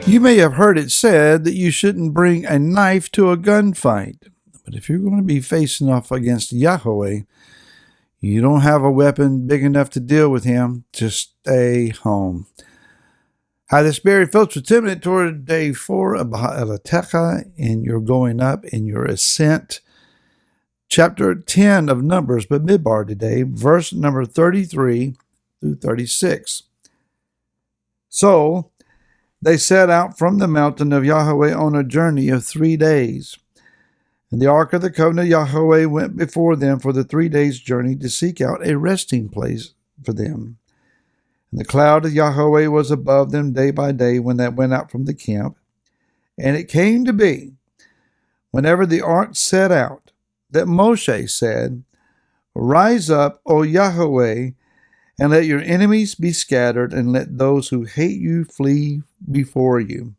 You may have heard it said that you shouldn't bring a knife to a gunfight. But if you're going to be facing off against Yahweh, you don't have a weapon big enough to deal with him. Just stay home. Hi, this is Barry Phillips with 10 Minute Torah, day 4 of Baha'alatecha, and you're going up in your ascent. Chapter 10 of Numbers, but Midbar today, verse number 33 through 36. So they set out from the mountain of Yahweh on a journey of 3 days. And the ark of the covenant of Yahweh went before them for the 3 days' journey to seek out a resting place for them. And the cloud of Yahweh was above them day by day when they went out from the camp. And it came to be, whenever the ark set out, that Moshe said, "Rise up, O Yahweh, and let your enemies be scattered, and let those who hate you flee before you."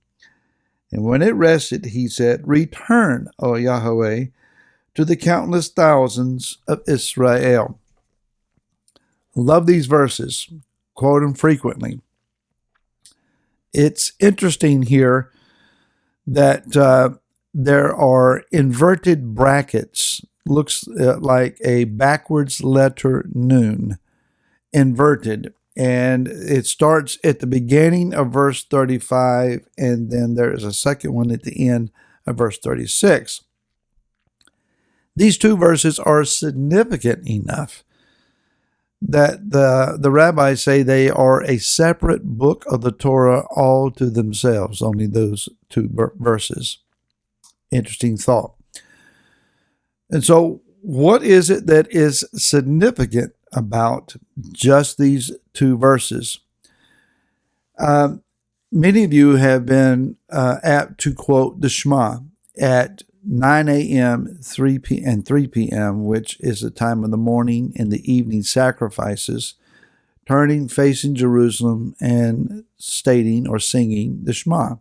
And when it rested, he said, "Return, O Yahweh, to the countless thousands of Israel." Love these verses. Quote them frequently. It's interesting here that there are inverted brackets. Looks like a backwards letter nun. Inverted. And it starts at the beginning of verse 35, and then there is a second one at the end of verse 36. These two verses are significant enough that the rabbis say they are a separate book of the Torah all to themselves, only those two verses. Interesting thought. And so what is it that is significant about just these two verses? Many of you have been apt to quote the Shema at 9 a.m., 3 p.m., which is the time of the morning and the evening sacrifices, turning, facing Jerusalem, and stating or singing the Shema.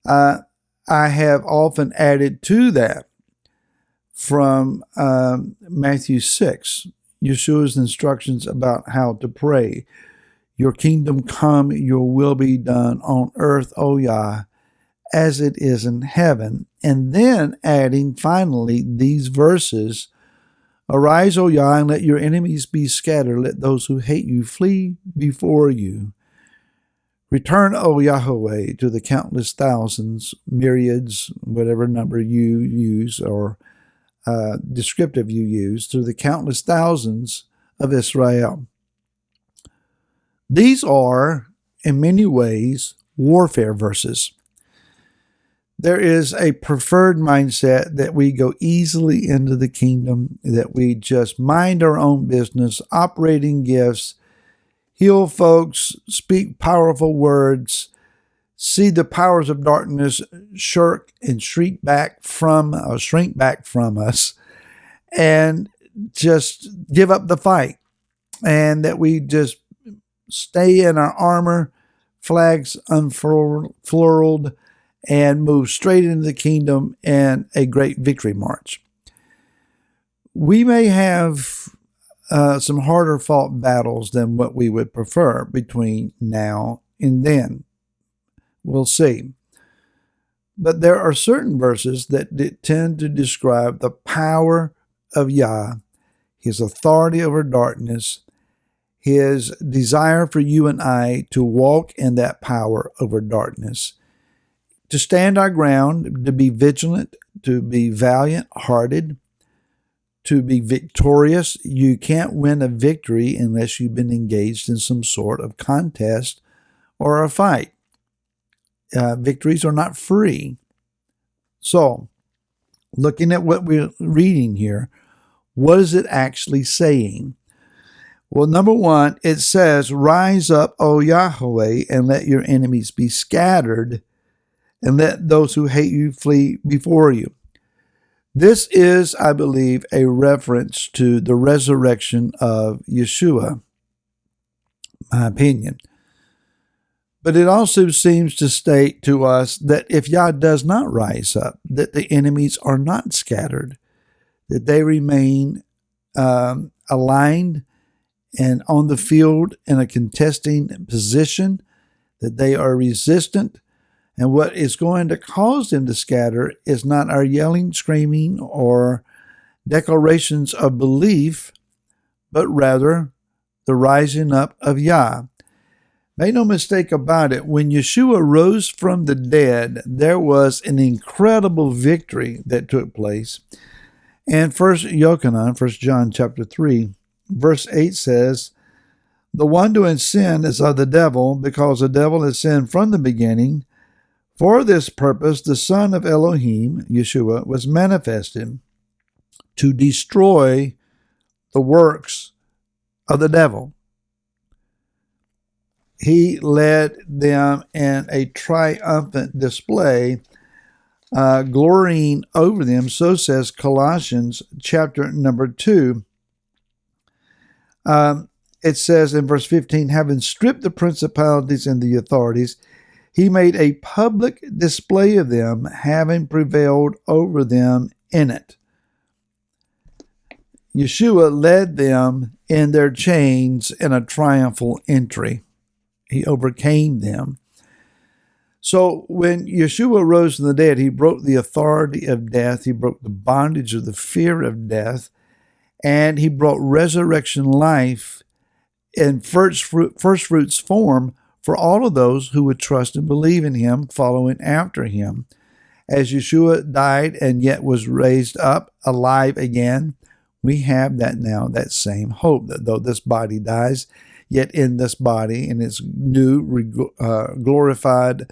I have often added to that from Matthew 6, Yeshua's instructions about how to pray. Your kingdom come, your will be done on earth, O Yah, as it is in heaven. And then adding finally these verses, "Arise, O Yah, and let your enemies be scattered. Let those who hate you flee before you. Return, O Yahweh, to the countless thousands, myriads," whatever number you use or descriptive you use, "to the countless thousands of Israel." These are, in many ways, warfare verses. There is a preferred mindset that we go easily into the kingdom, that we just mind our own business, operating gifts, heal folks, speak powerful words, see the powers of darkness shirk and shrink back from us, and just give up the fight. And that we just stay in our armor, flags unfurled, and move straight into the kingdom and a great victory march. We may have some harder fought battles than what we would prefer between now and then. We'll see. But there are certain verses that tend to describe the power of Yah, his authority over darkness, his desire for you and I to walk in that power over darkness, to stand our ground, to be vigilant, to be valiant-hearted, to be victorious. You can't win a victory unless you've been engaged in some sort of contest or a fight. Victories are not free. So, looking at what we're reading here, what is it actually saying? Well, number one, it says, "Rise up, O Yahweh, and let your enemies be scattered, and let those who hate you flee before you." This is, I believe, a reference to the resurrection of Yeshua, my opinion. But it also seems to state to us that if Yah does not rise up, that the enemies are not scattered, that they remain aligned and on the field in a contesting position, that they are resistant, And what is going to cause them to scatter is not our yelling, screaming, or declarations of belief, but rather the rising up of Yah. Make no mistake about it, when Yeshua rose from the dead, there was an incredible victory that took place. And first Yochanan, 1 John chapter 3, verse 8 says, "The one doing sin is of the devil, because the devil has sinned from the beginning. For this purpose the Son of Elohim, Yeshua, was manifested, to destroy the works of the devil." He led them in a triumphant display, glorying over them. So says Colossians chapter number 2. It says in verse 15, "Having stripped the principalities and the authorities, he made a public display of them, having prevailed over them in it." Yeshua led them in their chains in a triumphal entry. He overcame them. So when Yeshua rose from the dead, he broke the authority of death. He broke the bondage of the fear of death. And he brought resurrection life in first fruits form for all of those who would trust and believe in him, following after him. As Yeshua died and yet was raised up alive again, we have that now, that same hope, that though this body dies, yet in this body, in its new, glorified,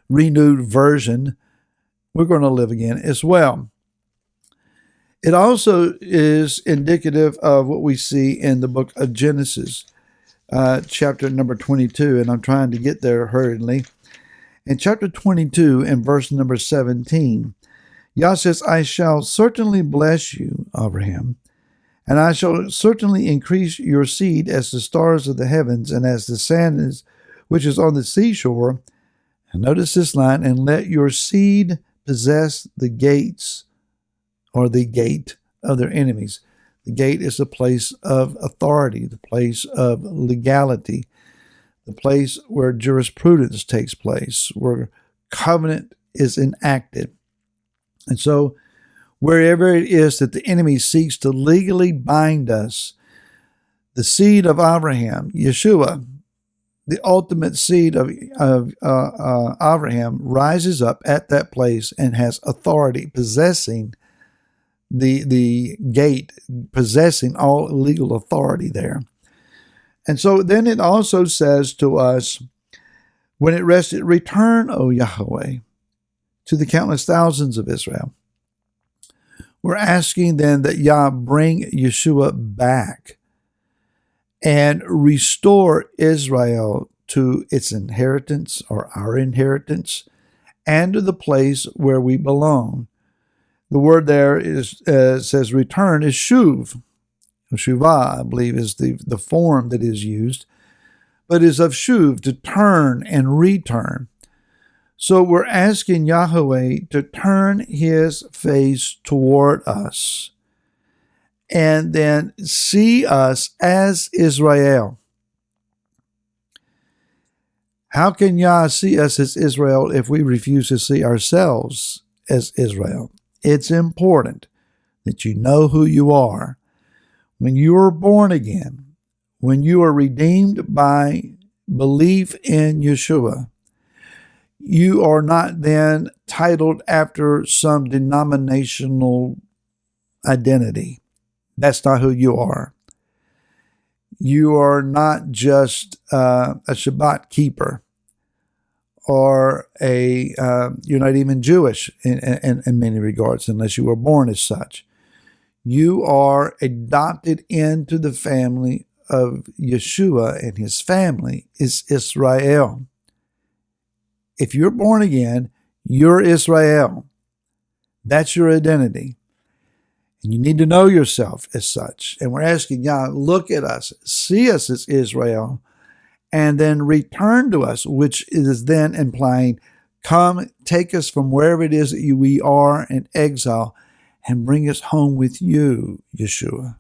renewed version, we're going to live again as well. It also is indicative of what we see in the book of Genesis, chapter number 22, and I'm trying to get there hurriedly. In chapter 22, in verse number 17, Yah says, "I shall certainly bless you, Abraham, and I shall certainly increase your seed as the stars of the heavens and as the sand which is on the seashore." And notice this line, "and let your seed possess the gates," or the gate of their enemies. The gate is the place of authority, the place of legality, the place where jurisprudence takes place, where covenant is enacted. And so wherever it is that the enemy seeks to legally bind us, the seed of Abraham, Yeshua, the ultimate seed of Abraham, rises up at that place and has authority, possessing the gate, possessing all legal authority there. And so then it also says to us, when it rested, "Return, O Yahweh, to the countless thousands of Israel." We're asking then that Yah bring Yeshua back and restore Israel to its inheritance, or our inheritance, and to the place where we belong. The word there says return is shuv. Shuvah, I believe, is the form that is used, but is of shuv, to turn and return. So we're asking Yahweh to turn his face toward us and then see us as Israel. How can Yah see us as Israel if we refuse to see ourselves as Israel? It's important that you know who you are. When you are born again, when you are redeemed by belief in Yeshua, you are not then titled after some denominational identity. That's not who you are. You are not just a Shabbat keeper, or you're not even Jewish in many regards, unless you were born as such. You are adopted into the family of Yeshua, and his family is Israel. If you're born again, you're Israel. That's your identity. And you need to know yourself as such. And we're asking Yah, look at us, see us as Israel, and then return to us, which is then implying, come, take us from wherever it is that we are in exile, and bring us home with you, Yeshua.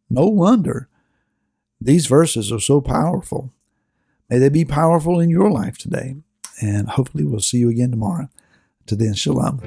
No wonder these verses are so powerful. May they be powerful in your life today. And hopefully we'll see you again tomorrow. To then, shalom.